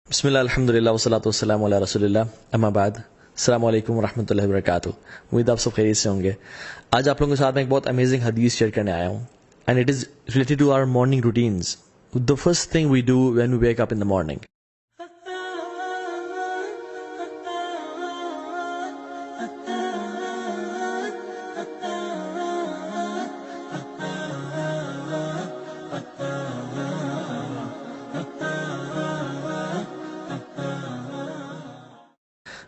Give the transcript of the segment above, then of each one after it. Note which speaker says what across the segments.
Speaker 1: بسم اللہ الحمد للہ والصلاۃ والسلام علی رسول اللہ اما بعد السلام علیکم ورحمۃ اللہ وبرکاتہ. امید آپ سب خیریت سے ہوں گے. آج آپ لوگوں کے ساتھ میں ایک بہت امیزنگ حدیث شیئر کرنے آیا ہوں and it is related to our morning routines. The first thing we do when we wake up in the morning.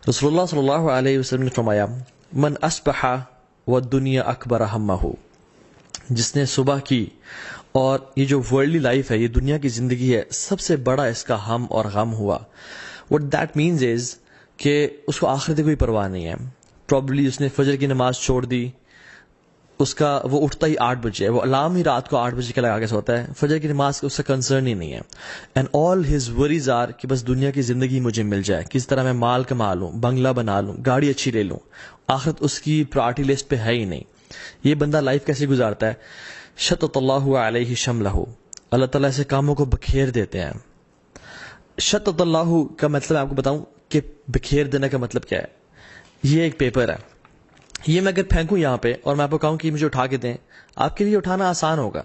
Speaker 1: رسول اللہ صلی اللہ علیہ وسلم نے فرمایا من اصبح والدنیا اکبر ہمہ، جس نے صبح کی اور یہ جو ورلڈلی لائف ہے، یہ دنیا کی زندگی ہے، سب سے بڑا اس کا ہم اور غم ہوا. وٹ دیٹ مینز از کہ اس کو آخرت کی کوئی پرواہ نہیں ہے. پرابلی اس نے فجر کی نماز چھوڑ دی، اس کا وہ اٹھتا ہی 8 بجے، وہ الارم ہی رات کو 8 بجے کا لگا کے سوتا ہے، فجر کی نماز کا اس کا کنسرن ہی نہیں ہے. And all his worries are کہ بس دنیا کی زندگی مجھے مل جائے، کس طرح میں مال کما لوں، بنگلہ بنا لوں، گاڑی اچھی لے لوں. آخرت اس کی پرائرٹی لسٹ پہ ہے ہی نہیں. یہ بندہ لائف کیسے گزارتا ہے؟ شتت اللہ علیہ شملہ، اللہ تعالیٰ ایسے کاموں کو بکھیر دیتے ہیں. شتت اللہ کا مطلب آپ کو بتاؤں کہ بکھیر دینے کا مطلب کیا ہے. یہ ایک پیپر ہے، یہ میں اگر پھینکوں یہاں پہ اور میں آپ کو کہوں کہ مجھے اٹھا کے دیں، آپ کے لیے اٹھانا آسان ہوگا.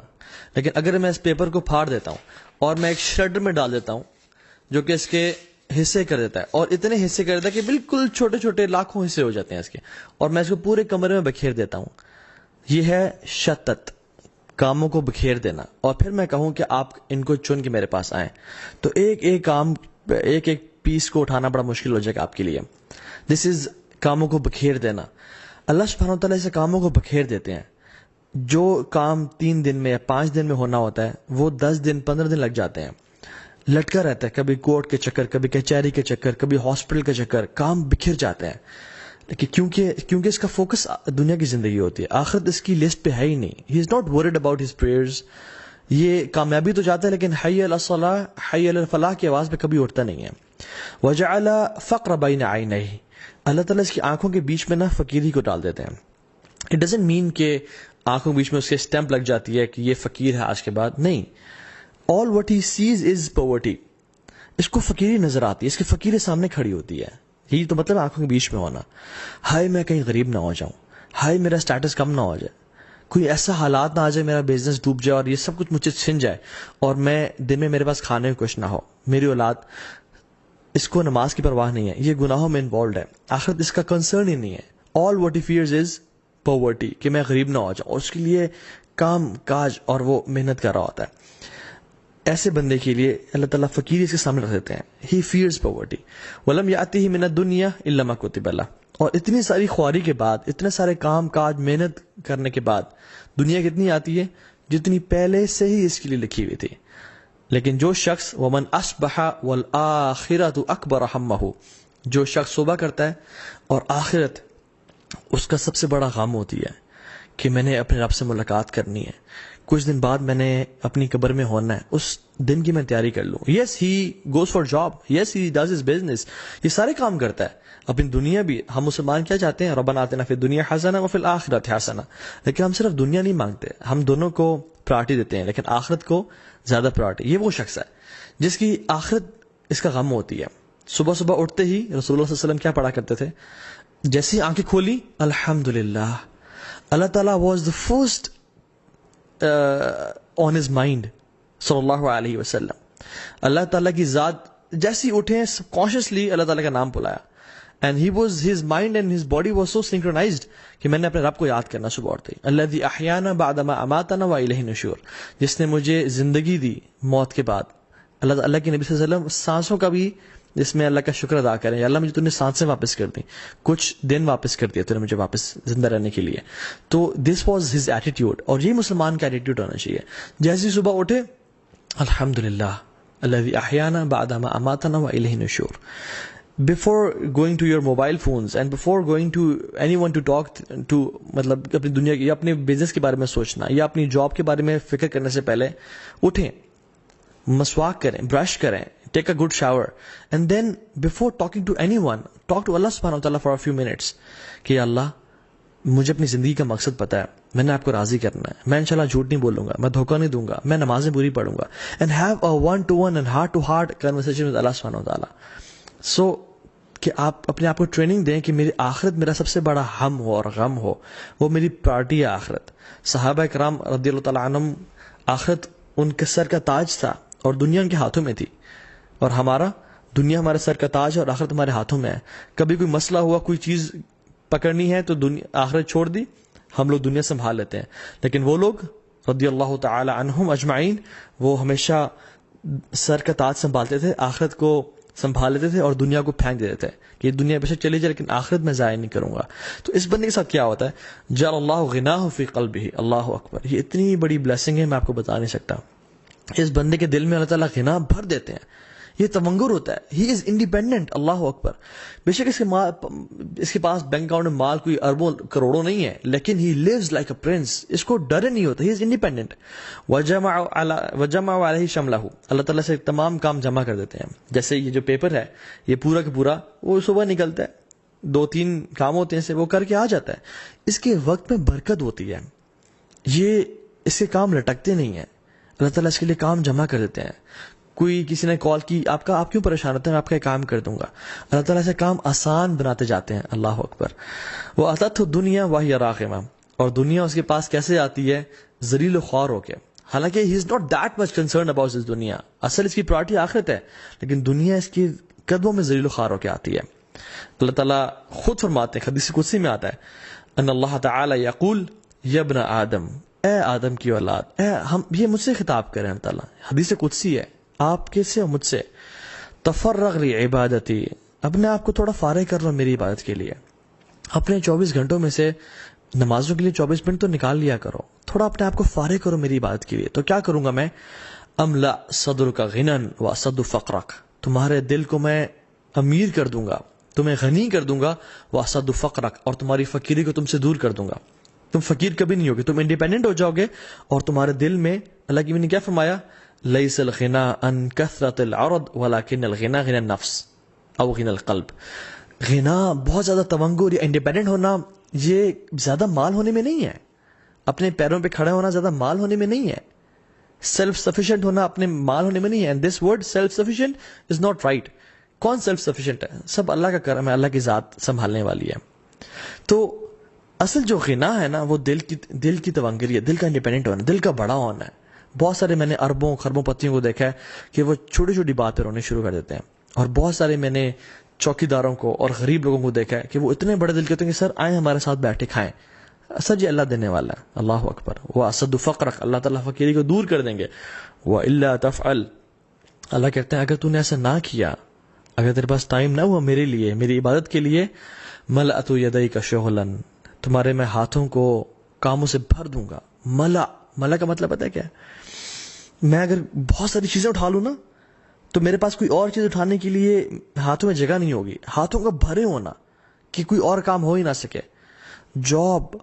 Speaker 1: لیکن اگر میں اس پیپر کو پھاڑ دیتا ہوں اور میں ایک شریڈر میں ڈال دیتا ہوں جو کہ اس کے حصے کر دیتا ہے، اور اتنے حصے کر دیتا ہے کہ بالکل چھوٹے چھوٹے لاکھوں حصے ہو جاتے ہیں اس کے، اور میں اس کو پورے کمرے میں بکھیر دیتا ہوں، یہ ہے شتت، کاموں کو بکھیر دینا. اور پھر میں کہوں کہ آپ ان کو چن کے میرے پاس آئیں تو ایک ایک کام، ایک ایک پیس کو اٹھانا بڑا مشکل ہو جائے گا آپ کے لیے. دس از کاموں کو بکھیر دینا. اللہ سبحانہ وتعالیٰ ایسے کاموں کو بکھیر دیتے ہیں. جو کام 3 دن میں یا 5 دن میں ہونا ہوتا ہے وہ 10 دن 15 دن لگ جاتے ہیں. لٹکا رہتا ہے، کبھی کورٹ کے چکر، کبھی کچہری کے چکر، کبھی ہاسپٹل کے چکر، کام بکھر جاتے ہیں. لیکن کیونکہ اس کا فوکس دنیا کی زندگی ہوتی ہے، آخرت اس کی لسٹ پہ ہے ہی نہیں. He is not worried about his prayers. یہ کامیابی تو چاہتا ہے لیکن حی علی الصلاح، حی علی الفلاح کی آواز پہ کبھی اٹھتا نہیں ہے. وجعل فقر بین عینیہ، اللہ تعالیٰ اس کی آنکھوں کے بیچ میں نا فقیری کو ڈال دیتے ہیں. اٹ ڈزنٹ مین کہ آنکھوں کے بیچ میں اس کے اسٹیمپ لگ جاتی ہے کہ یہ فقیر ہے آج کے بعد، نہیں. All what he sees is poverty. اس کو فقیری نظر آتی ہے، اس کی فقیری سامنے کھڑی ہوتی ہے. یہی تو مطلب آنکھوں کے بیچ میں ہونا. ہائے میں کہیں غریب نہ ہو جاؤں، ہائے میرا سٹیٹس کم نہ ہو جائے، کوئی ایسا حالات نہ آ جائے میرا بزنس ڈوب جائے اور یہ سب کچھ مجھے چھن جائے اور میں دن میں میرے پاس کھانے کو کچھ نہ ہو. میری اولاد، اس کو نماز کی پرواہ نہیں ہے، یہ گناہوں میں انوالوڈ ہے، آخرت اس کا کنسرن ہی نہیں ہے. All what he fears is poverty, کہ میں غریب نہ ہو جاؤں، اور اس کے لیے کام کاج اور وہ محنت کر رہا ہوتا ہے. ایسے بندے کے لیے اللہ تعالیٰ فقیری اس کے سامنے رکھ دیتے ہیں. ہی فیئرز پاورٹی. ولم یاتہ من الدنیا الا ما کتب له. اور اتنی ساری خواری کے بعد، اتنے سارے کام کاج محنت کرنے کے بعد دنیا کتنی آتی ہے؟ جتنی پہلے سے ہی اس کے لیے لکھی ہوئی تھی. لیکن جو شخص ومن اصبح والآخرۃ اکبر ہمہ، جو شخص صبح کرتا ہے اور آخرت اس کا سب سے بڑا غم ہوتی ہے کہ میں نے اپنے رب سے ملاقات کرنی ہے، کچھ دن بعد میں نے اپنی قبر میں ہونا ہے، اس دن کی میں تیاری کر لوں. Yes he goes for job, yes he does his business, یہ سارے کام کرتا ہے. اپنی دنیا بھی، ہم مسلمان کیا چاہتے ہیں؟ ربنا آتنا فی الدنیا حسنہ وفی الآخرۃ حسنہ. لیکن ہم صرف دنیا نہیں مانگتے، ہم دونوں کو پرائرٹی دیتے ہیں، لیکن آخرت کو زیادہ پرائرٹی. یہ وہ شخص ہے جس کی آخرت اس کا غم ہوتی ہے. صبح صبح اٹھتے ہی رسول اللہ صلی اللہ علیہ وسلم کیا پڑھا کرتے تھے؟ جیسی آنکھیں کھولی، الحمدللہ. اللہ تعالیٰ was the first on his mind صلی اللہ علیہ وسلم. اللہ تعالیٰ کی ذات جیسی اٹھے سب کانشیسلی اللہ تعالیٰ کا نام بلایا. And he was his mind and his body was so synchronised کہ میں نے اپنے رب کو یاد کرنا صبح اٹھتے ہی. الذی احیانا بعد ما اماتنا والیہ النشور، جس نے مجھے زندگی دی موت کے بعد. اللہ کے نبی صلی اللہ علیہ وسلم سانسوں کا بھی جس میں اللہ کا شکر ادا کریں، اللہ مجھے تو نے سانسیں واپس کر دی، کچھ دن واپس کر دیا تو نے مجھے واپس زندہ رہنے کے لیے. تو دس واز ہز ایٹیٹیوڈ، اور یہ مسلمان کا ایٹیٹیوڈ ہونا چاہیے. جیسے صبح اٹھے، الحمدللہ الذی احیانا بعد ما اماتنا والیہ النشور. Before going to your mobile phones and before going to anyone to talk to، مطلب اپنی دنیا کی یا اپنے بزنس کے بارے میں سوچنا یا اپنی جاب کے بارے میں فکر کرنے سے پہلے اٹھیں، مسواک کریں، برش کریں، take a good shower, and then before talking to anyone talk to Allah subhanahu wa ta'ala for a few minutes کہ اللہ مجھے اپنی زندگی کا مقصد پتا ہے, میں نے آپ کو راضی کرنا ہے, میں انشاءاللہ جھوٹ نہیں بولوں گا, میں دھوکہ نہیں دوں گا, میں نمازیں پوری پڑھوں گا, and have a one to one and heart to heart conversation with اللہ سبحانہ وتعالیٰ. سو کہ آپ اپنے آپ کو ٹریننگ دیں کہ میری آخرت میرا سب سے بڑا ہم ہو اور غم ہو, وہ میری پارٹی ہے آخرت. صحابہ کرام رضی اللہ تعالیٰ عنہم, آخرت ان کے سر کا تاج تھا اور دنیا ان کے ہاتھوں میں تھی, اور ہمارا دنیا ہمارے سر کا تاج ہے اور آخرت ہمارے ہاتھوں میں ہے. کبھی کوئی مسئلہ ہوا, کوئی چیز پکڑنی ہے تو آخرت چھوڑ دی, ہم لوگ دنیا سنبھال لیتے ہیں. لیکن وہ لوگ رضی اللہ تعالی عنہم اجمعین, وہ ہمیشہ سر کا تاج سنبھالتے تھے, آخرت کو سنبھال لیتے تھے اور دنیا کو پھینک دیتے تھے کہ یہ دنیا بے شک چلی جائے لیکن آخرت میں ضائع نہیں کروں گا. تو اس بندے کے ساتھ کیا ہوتا ہے, جعل اللہ غناہ فی قلبہ, اللہ اکبر, یہ اتنی بڑی بلیسنگ ہے میں آپ کو بتا نہیں سکتا. اس بندے کے دل میں اللہ تعالیٰ غنا بھر دیتے ہیں, یہ تمنگر ہوتا ہے, ہی از انڈیپینڈنٹ. اللہ اکبر. بے شک اس کے پاس بینک اکاؤنٹ میں مال کوئی اربوں کروڑوں نہیں ہے, لیکن ہی لیوز لائک اے پرنس, اس کو ڈر نہیں ہوتا, ہی از انڈیپینڈنٹ. وجمع علیہ شملہ, اللہ تعالیٰ سے تمام کام جمع کر دیتے ہیں. جیسے یہ جو پیپر ہے یہ پورا کا پورا وہ صبح نکلتا ہے, 2-3 کام ہوتے ہیں سے وہ کر کے آ جاتا ہے. اس کے وقت میں برکت ہوتی ہے, یہ اس کے کام لٹکتے نہیں ہیں, اللہ تعالیٰ اس کے لیے کام جمع کر دیتے ہیں. کوئی کسی نے کال کی, آپ کیوں پریشان ہوتے ہیں, میں آپ کا کام کر دوں گا. اللہ تعالیٰ سے کام آسان بناتے جاتے ہیں. اللہ اکبر. وہ اتت دنیا وہی راغمہ, اور دنیا اس کے پاس کیسے آتی ہے, ذلیل و خوار ہو کے. حالانکہ he is not that much concern about this دنیا, اصل اس کی پرائرٹی آخرت ہے, لیکن دنیا اس کی قدموں میں ذلیل و خوار ہو کے آتی ہے. اللہ تعالیٰ خود فرماتے ہیں, حدیث قدسی میں آتا ہے, ان اللہ تعالی یقول یا ابن آدم, اے آدم کی اولاد, یہ مجھ سے خطاب کریں اللہ تعالیٰ, حدیث قدسی ہے آپ کے سے اور مجھ سے, تفرغ لی عبادتی, اپنے آپ کو تھوڑا فارغ کر لو میری عبادت کے لیے. اپنے 24 گھنٹوں میں سے نمازوں کے لیے 24 منٹ تو نکال لیا کرو, تھوڑا اپنے آپ کو فارغ کرو میری عبادت کے لیے. تو کیا کروں گا میں, املا صدرک غنن واسد فقرک, تمہارے دل کو میں امیر کر دوں گا, تمہیں غنی کر دوں گا, واسد فقرک, اور تمہاری فقیری کو تم سے دور کر دوں گا. تم فقیر کبھی نہیں ہوگے, تم انڈیپینڈنٹ ہو جاؤ گے, اور تمہارے دل میں, اللہ کی نے کیا فرمایا, لیس الغنا ان کثرت العرض ولکن الغنا غنا النفس او غنا القلب. غنا بہت زیادہ تونگر یا انڈیپینڈنٹ ہونا, یہ زیادہ مال ہونے میں نہیں ہے, اپنے پیروں پہ کھڑا ہونا زیادہ مال ہونے میں نہیں ہے, سیلف سفیشینٹ ہونا اپنے مال ہونے میں نہیں ہے. And this word self sufficient is not right. کون سیلف سفیشینٹ ہے, سب اللہ کا کرم ہے, اللہ کی ذات سنبھالنے والی ہے. تو اصل جو غنا ہے نا, وہ دل کی تونگری ہے, دل کا انڈیپینڈنٹ ہونا, دل کا بڑا ہونا ہے. بہت سارے میں نے اربوں خربوں پتیوں کو دیکھا ہے کہ وہ چھوٹی چھوٹی بات پہ رونے شروع کر دیتے ہیں, اور بہت سارے میں نے چوکی داروں کو اور غریب لوگوں کو دیکھا ہے کہ وہ اتنے بڑے دل کے ہوتے ہیں کہ سر آئیں ہمارے ساتھ بیٹھے کھائیں, سر جی اللہ دینے والا ہے. اللہ اکبر. وہ اسد فقرک, اللہ تعالیٰ فقیری کو دور کر دیں گے. وَإِلَّا تَفْعَلْ, اللہ کہتے ہیں اگر تو نے ایسا نہ کیا, اگر تیرے پاس ٹائم نہ ہوا میرے لیے, میری عبادت کے لیے, ملأت یدیک شغلا, تمہارے میں ہاتھوں کو کاموں سے بھر دوں گا. ملا کا مطلب پتہ ہے کیا ہے, میں اگر بہت ساری چیزیں اٹھا لوں نا, تو میرے پاس کوئی اور چیز اٹھانے کے لیے ہاتھوں میں جگہ نہیں ہوگی. ہاتھوں کا بھرے ہونا کہ کوئی اور کام ہو ہی نہ سکے. جاب,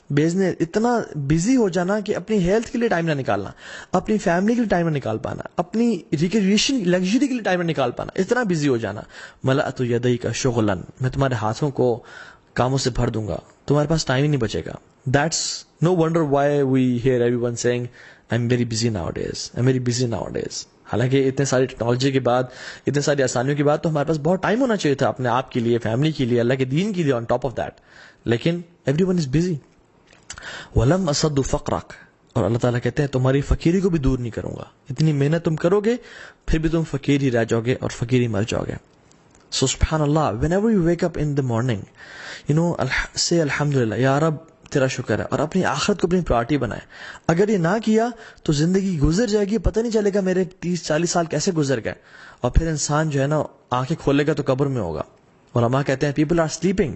Speaker 1: بزنس, اتنا بزی ہو جانا کہ اپنی ہیلتھ کے لیے ٹائم نہ نکالنا, اپنی فیملی کے لیے ٹائم نہ نکال پانا, اپنی ریکریشن لگژری کے لیے ٹائم نہ نکال پانا, اتنا بزی ہو جانا. ملأت یدیک شغلا, میں تمہارے ہاتھوں کو کاموں سے بھر دوں گا, تمہارے پاس ٹائم ہی نہیں بچے گا. That's no wonder why we hear everyone saying I'm very busy nowadays, I'm very busy nowadays. حالانکہ اتنے ساری ٹیکنالوجی کے بعد, اتنے ساری آسانیوں کے بعد تو ہمارے پاس بہت ٹائم ہونا چاہیے تھا اپنے آپ کے لیے, فیملی کے لیے, اللہ کے دین کے لیے, on top of that. لیکن everyone is busy. وَلَمْ أَصَدُّ فَقْرَكَ, اور اللہ تعالیٰ کہتے ہیں تمہاری فقیری کو بھی دور نہیں کروں گا. اتنی محنت تم کرو گے پھر بھی تم فقیر ہی رہ جاؤ گے اور فقیر ہی مر جاؤ گے. So سبحان اللہ, whenever you wake up in the morning, say الحمدللہ, یا رب تیرا شکر ہے, اور اپنی آخرت کو اپنی پرائرٹی بنائے. اگر یہ نہ کیا تو زندگی گزر جائے گی, پتہ نہیں چلے گا میرے 30-40 سال کیسے گزر گئے, اور پھر انسان جو ہے نا آنکھیں کھولے گا تو قبر میں ہوگا. علماء کہتے ہیں people are sleeping,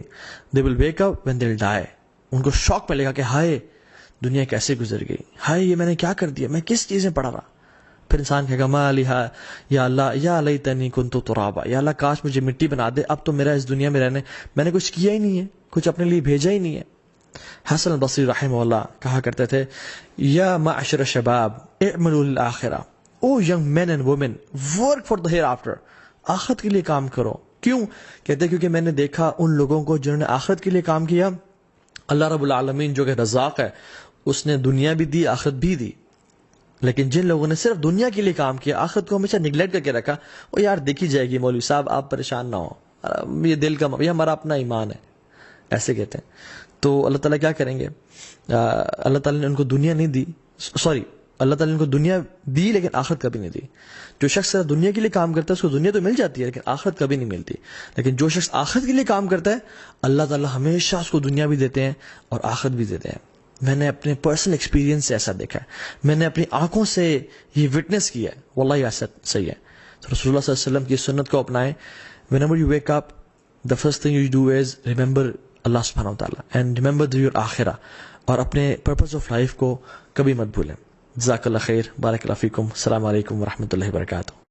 Speaker 1: they will wake up when they'll die. ان کو شوق ملے گا کہ ہائے دنیا کیسے گزر گئی, ہائے یہ میں نے کیا کر دیا, میں کس چیز میں پڑا رہا. پھر انسان کہے گا ما لہا یا اللہ یا لیتنی کنت ترابا, یا اللہ کاش مجھے مٹی بنا دے, اب تو میرا اس دنیا میں رہنے, میں نے کچھ کیا ہی نہیں ہے, کچھ اپنے لیے بھیجا ہی نہیں ہے. حسن البصری رحمہ اللہ کہا کرتے تھے, یا معشر الشباب اعملوا للآخرہ, O young men and women work for the hereafter, آخرت کے لیے کام کرو. کیوں؟ کہتے ہیں کیونکہ میں نے دیکھا ان لوگوں کو جنہوں نے آخرت کے لیے کام کیا اللہ رب العالمین جو کہ رزاق ہے اس نے دنیا بھی دی آخرت بھی دی، لیکن جن لوگوں نے صرف دنیا کے لیے کام کیا، آخرت کو ہمیشہ نگلیکٹ کر کے رکھا، وہ یار دیکھی جائے گی مولوی صاحب آپ پریشان نہ ہو، یہ دل کا یہ ہمارا اپنا ایمان ہے، ایسے کہتے ہیں. تو اللہ تعالیٰ کیا کریں گے؟ اللہ تعالیٰ نے ان کو دنیا نہیں دی، اللہ تعالیٰ نے ان کو دنیا دی لیکن آخرت کبھی نہیں دی. جو شخص صرف دنیا کے لیے کام کرتا ہے اس کو دنیا تو مل جاتی ہے لیکن آخرت کبھی نہیں ملتی. لیکن جو شخص آخرت کے لیے کام کرتا ہے اللہ تعالیٰ ہمیشہ اس کو دنیا بھی دیتے ہیں اور آخرت بھی دیتے ہیں. میں نے اپنے پرسنل ایکسپیرینس سے ایسا دیکھا ہے، میں نے اپنی آنکھوں سے یہ وٹنس کیا ہے، واللہ یہ ایسا صحیح ہے. تو رسول اللہ صلی اللہ علیہ وسلم کی سنت کو اپنائیں. whenever you wake up, the first thing you do is remember اللہ سبحانہ و تعالیٰ and remember your آخرہ، اور اپنے پرپز آف لائف کو کبھی مت بھولیں. جزاک اللہ خیر، بارک اللہ فیکم، السلام علیکم ورحمۃ اللہ وبرکاتہ.